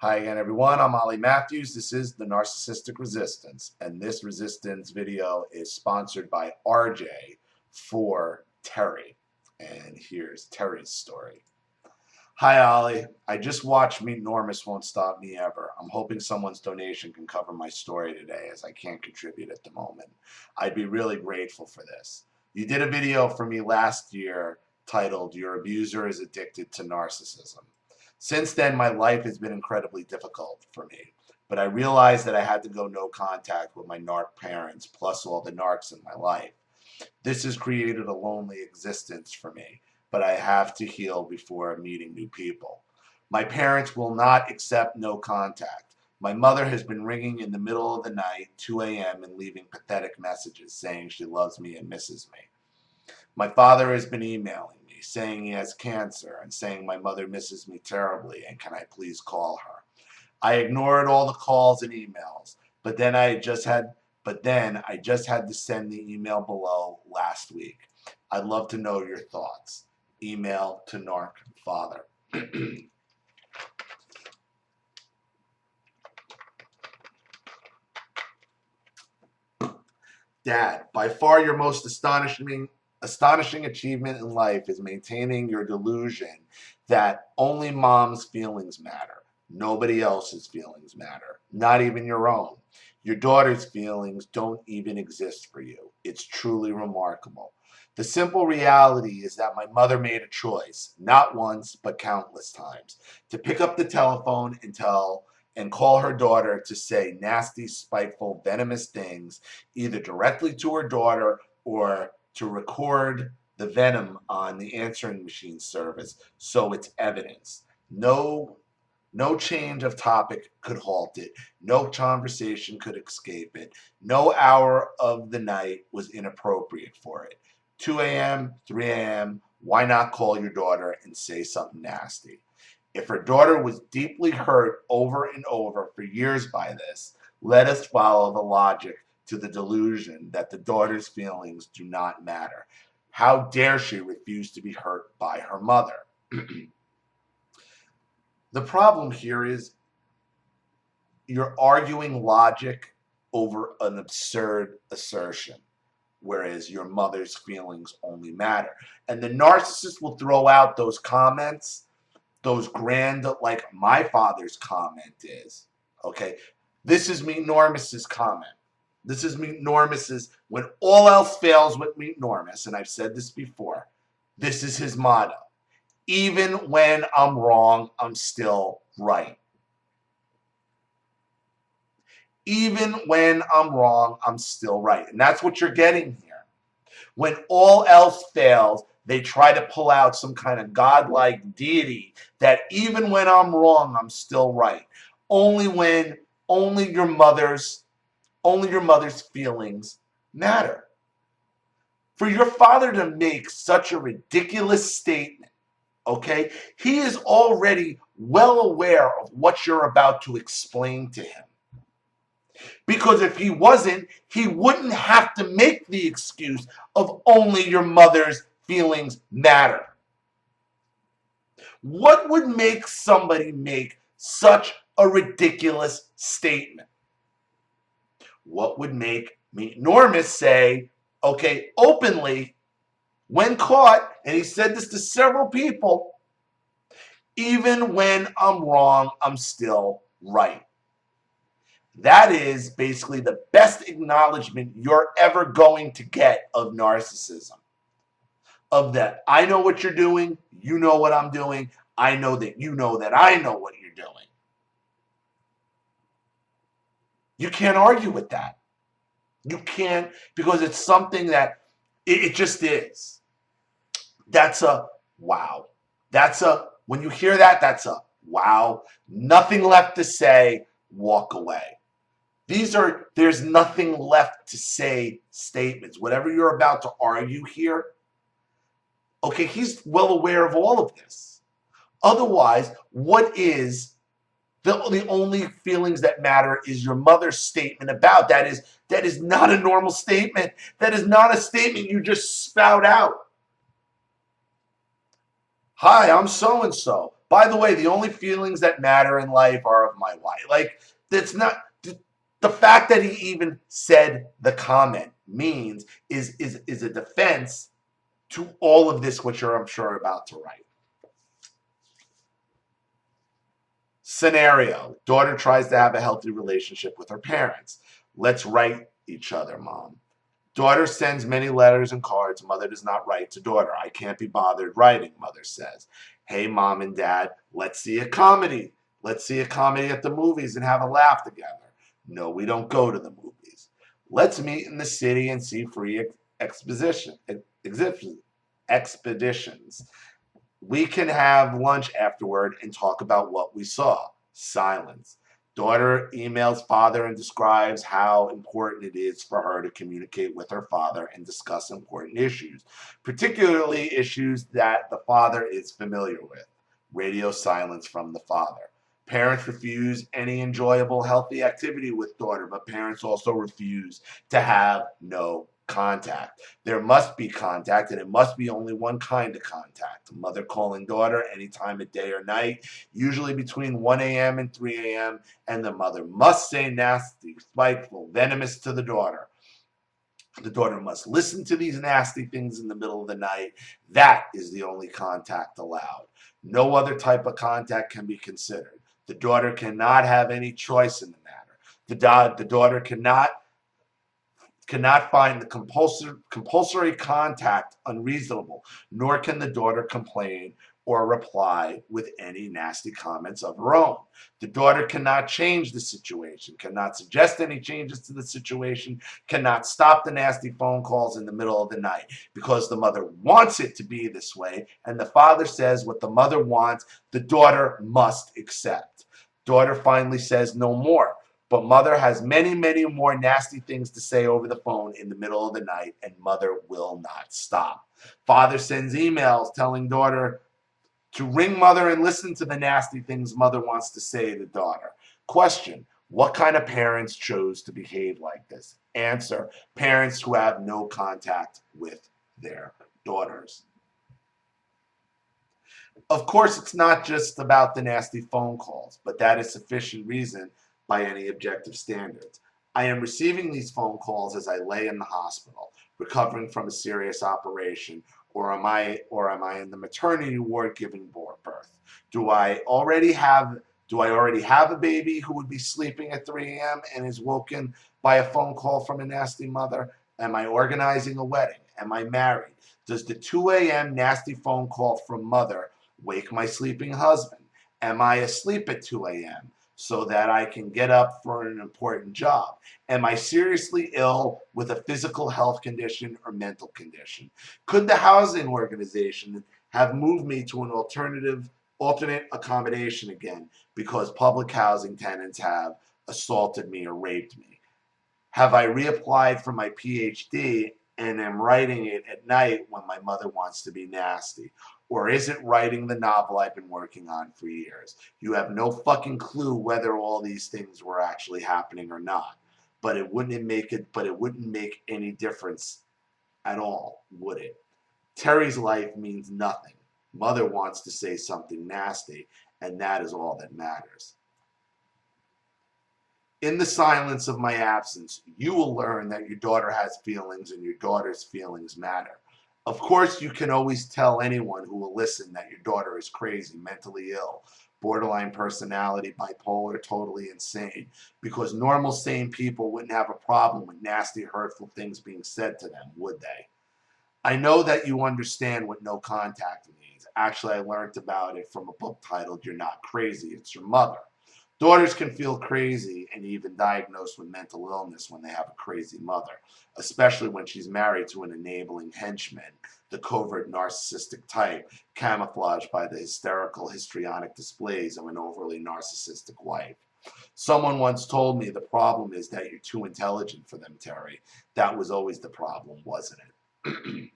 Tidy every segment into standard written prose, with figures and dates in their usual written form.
Hi again, everyone. I'm Ollie Matthews. This is the Narcissistic Resistance, and this resistance video is sponsored by RJ for Terry. And here's Terry's story. Hi, Ollie. I just watched Meet Normus Won't Stop Me Ever. I'm hoping someone's donation can cover my story today, as I can't contribute at the moment. I'd be really grateful for this. You did a video for me last year titled Your Abuser is Addicted to Narcissism. Since then, my life has been incredibly difficult for me, but I realized that I had to go no contact with my narc parents, plus all the narcs in my life. This has created a lonely existence for me, but I have to heal before meeting new people. My parents will not accept no contact. My mother has been ringing in the middle of the night, 2 a.m., and leaving pathetic messages saying she loves me and misses me. My father has been emailing me, saying he has cancer and saying my mother misses me terribly and can I please call her. I ignored all the calls and emails, but then I just had to send the email below last week. I'd love to know your thoughts. Email to Narc Father. Dad, by far your most astonishing achievement in life is maintaining your delusion that only mom's feelings matter. Nobody else's feelings matter, not even your own. Your daughter's feelings don't even exist for you. It's truly remarkable. The simple reality is that my mother made a choice, not once, but countless times, to pick up the telephone and call her daughter to say nasty, spiteful, venomous things, either directly to her daughter or to record the venom on the answering machine service so it's evidence. No change of topic could halt it. No conversation could escape it. No hour of the night was inappropriate for it. 2 a.m., 3 a.m., why not call your daughter and say something nasty? If her daughter was deeply hurt over and over for years by this, let us follow the logic to the delusion that the daughter's feelings do not matter. How dare she refuse to be hurt by her mother? The problem here is you're arguing logic over an absurd assertion, whereas your mother's feelings only matter. And the narcissist will throw out those comments, those grand, like my father's comment is, okay? This is Meet Normus's comment. This is Meet Normus's, when all else fails with Meet Normus, and I've said this before, this is his motto. Even when I'm wrong, I'm still right. Even when I'm wrong, I'm still right. And that's what you're getting here. When all else fails, they try to pull out some kind of godlike deity that even when I'm wrong, I'm still right. Only your mother's feelings matter. For your father to make such a ridiculous statement, okay, he is already well aware of what you're about to explain to him. Because if he wasn't, he wouldn't have to make the excuse of only your mother's feelings matter. What would make somebody make such a ridiculous statement? What would make Meet Normus say, okay, openly, when caught, and he said this to several people, even when I'm wrong, I'm still right. That is basically the best acknowledgement you're ever going to get of narcissism. Of that, I know what you're doing, you know what I'm doing, I know that you know that I know what you're doing. You can't argue with that. You can't, because it's something that it just is. That's a wow. When you hear that, that's a wow. Nothing left to say, walk away. There's nothing left to say statements. Whatever you're about to argue here, okay, he's well aware of all of this. Otherwise, what is the only feelings that matter is your mother's statement about that is not a normal statement. That is not a statement you just spout out. Hi, I'm so-and-so. By the way, the only feelings that matter in life are of my wife. Like, that's not the fact that he even said the comment means is a defense to all of this, which I'm sure about to write. Scenario: daughter tries to have a healthy relationship with her parents. Let's write each other, mom. Daughter sends many letters and cards. Mother does not write to daughter. I can't be bothered writing, mother says. Hey, mom and dad, let's see a comedy. Let's see a comedy at the movies and have a laugh together. No, we don't go to the movies. Let's meet in the city and see free expeditions. We can have lunch afterward and talk about what we saw. Silence. Daughter emails father and describes how important it is for her to communicate with her father and discuss important issues, particularly issues that the father is familiar with. Radio silence from the father. Parents refuse any enjoyable, healthy activity with daughter, but parents also refuse to have no contact. There must be contact, and it must be only one kind of contact. Mother calling daughter any time of day or night, usually between 1 a.m. and 3 a.m., and the mother must say nasty, spiteful, venomous to the daughter. The daughter must listen to these nasty things in the middle of the night. That is the only contact allowed. No other type of contact can be considered. The daughter cannot have any choice in the matter. The daughter cannot find the compulsory contact unreasonable, nor can the daughter complain or reply with any nasty comments of her own. The daughter cannot change the situation, cannot suggest any changes to the situation, cannot stop the nasty phone calls in the middle of the night, because the mother wants it to be this way, and the father says what the mother wants, the daughter must accept. Daughter finally says no more. But mother has many, many more nasty things to say over the phone in the middle of the night, and mother will not stop. Father sends emails telling daughter to ring mother and listen to the nasty things mother wants to say to daughter. Question: what kind of parents chose to behave like this? Answer: parents who have no contact with their daughters. Of course, it's not just about the nasty phone calls, but that is sufficient reason by any objective standards. I am receiving these phone calls as I lay in the hospital, recovering from a serious operation, or am I in the maternity ward giving birth? Do I already have a baby who would be sleeping at 3 a.m. and is woken by a phone call from a nasty mother? Am I organizing a wedding? Am I married? Does the 2 a.m. nasty phone call from mother wake my sleeping husband? Am I asleep at 2 a.m. so that I can get up for an important job? Am I seriously ill with a physical health condition or mental condition? Could the housing organization have moved me to an alternate accommodation again because public housing tenants have assaulted me or raped me? Have I reapplied for my PhD and am writing it at night when my mother wants to be nasty? Or is it writing the novel I've been working on for years? You have no fucking clue whether all these things were actually happening or not. But it wouldn't make any difference at all, would it? Terry's life means nothing. Mother wants to say something nasty, and that is all that matters. In the silence of my absence, you will learn that your daughter has feelings and your daughter's feelings matter. Of course, you can always tell anyone who will listen that your daughter is crazy, mentally ill, borderline personality, bipolar, totally insane, because normal, sane people wouldn't have a problem with nasty, hurtful things being said to them, would they? I know that you understand what no contact means. Actually, I learned about it from a book titled You're Not Crazy, It's Your Mother. Daughters can feel crazy and even diagnosed with mental illness when they have a crazy mother, especially when she's married to an enabling henchman, the covert narcissistic type, camouflaged by the hysterical, histrionic displays of an overly narcissistic wife. Someone once told me the problem is that you're too intelligent for them, Terry. That was always the problem, wasn't it?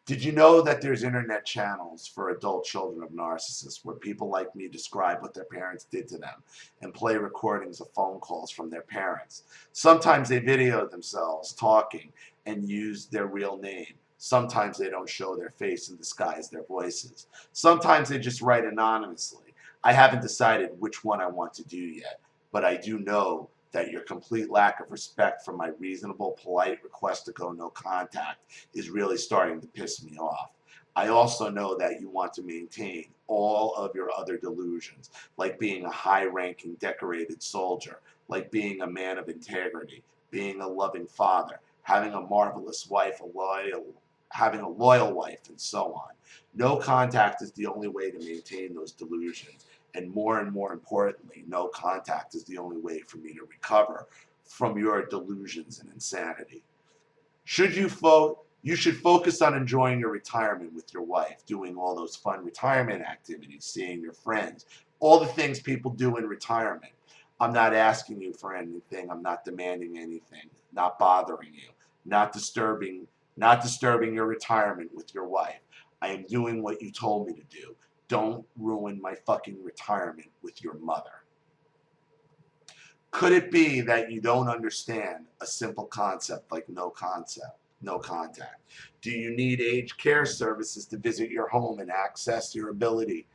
Did you know that there's internet channels for adult children of narcissists where people like me describe what their parents did to them and play recordings of phone calls from their parents? Sometimes they video themselves talking and use their real name. Sometimes they don't show their face and disguise their voices. Sometimes they just write anonymously. I haven't decided which one I want to do yet, but I do know that your complete lack of respect for my reasonable, polite request to go no contact is really starting to piss me off. I also know that you want to maintain all of your other delusions, like being a high-ranking, decorated soldier, like being a man of integrity, being a loving father, having a marvelous wife, having a loyal wife, and so on. No contact is the only way to maintain those delusions. And more importantly, no contact is the only way for me to recover from your delusions and insanity. You should focus on enjoying your retirement with your wife, doing all those fun retirement activities, seeing your friends, all the things people do in retirement. I'm not asking you for anything. I'm not demanding anything. Not bothering you. Not disturbing your retirement with your wife. I am doing what you told me to do. Don't ruin my fucking retirement with your mother. Could it be that you don't understand a simple concept like no contact? Do you need aged care services to visit your home and assess your ability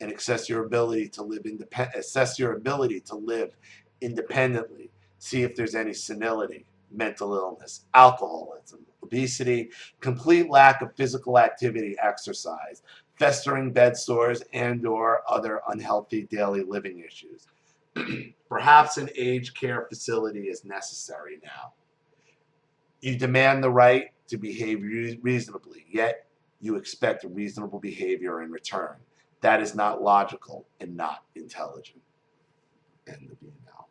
to live independently? See if there's any senility, mental illness, alcoholism, obesity, complete lack of physical activity, exercise, festering bed sores, and/or other unhealthy daily living issues. Perhaps an aged care facility is necessary now. You demand the right to behave reasonably, yet you expect reasonable behavior in return. That is not logical and not intelligent. End of email.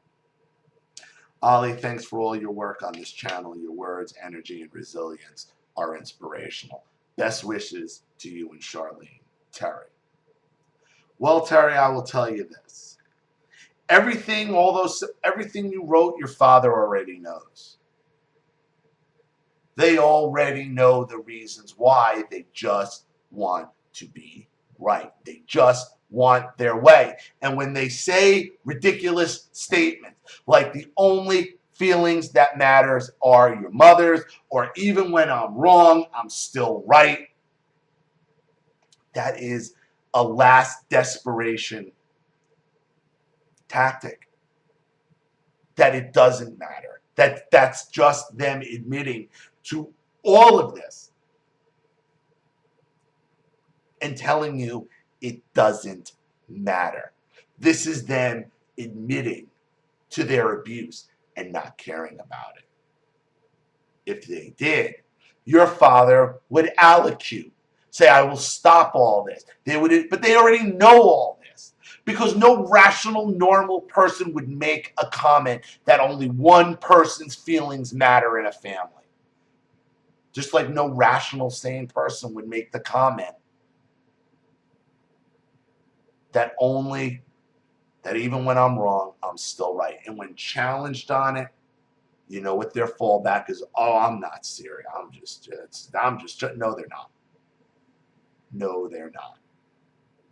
Ali, thanks for all your work on this channel. Your words, energy, and resilience are inspirational. Best wishes to you and Charlene. Terry. Well, Terry, I will tell you this. Everything you wrote, your father already knows. They already know the reasons why. They just want to be right. They just want their way. And when they say ridiculous statements like the only feelings that matters are your mother's, or even when I'm wrong, I'm still right, that is a last desperation tactic. That it doesn't matter. That's just them admitting to all of this and telling you it doesn't matter. This is them admitting to their abuse and not caring about it. If they did, your father would allocute, say, I will stop all this. But they already know all this, because no rational, normal person would make a comment that only one person's feelings matter in a family. Just like no rational, sane person would make the comment that even when I'm wrong, I'm still right. And when challenged on it, you know what their fallback is? Oh, I'm not serious. No, they're not. No, they're not.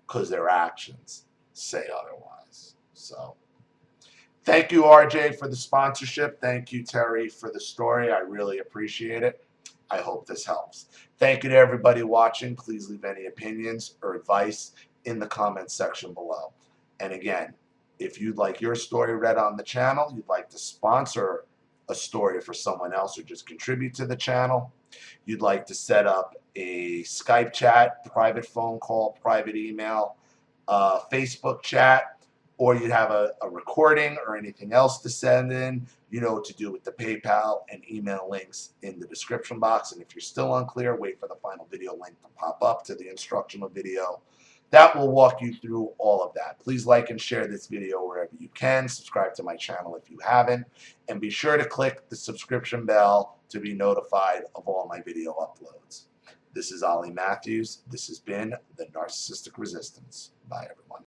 Because their actions say otherwise. So, thank you, RJ, for the sponsorship. Thank you, Terry, for the story. I really appreciate it. I hope this helps. Thank you to everybody watching. Please leave any opinions or advice in the comments section below. And again, if you'd like your story read on the channel, you'd like to sponsor a story for someone else or just contribute to the channel, you'd like to set up a Skype chat, private phone call, private email, Facebook chat, or you'd have a recording or anything else to send in, you know what to do with the PayPal and email links in the description box. And if you're still unclear, wait for the final video link to pop up to the instructional video. That will walk you through all of that. Please like and share this video wherever you can. Subscribe to my channel if you haven't. And be sure to click the subscription bell to be notified of all my video uploads. This is Ali Matthews. This has been the Narcissistic Resistance. Bye, everyone.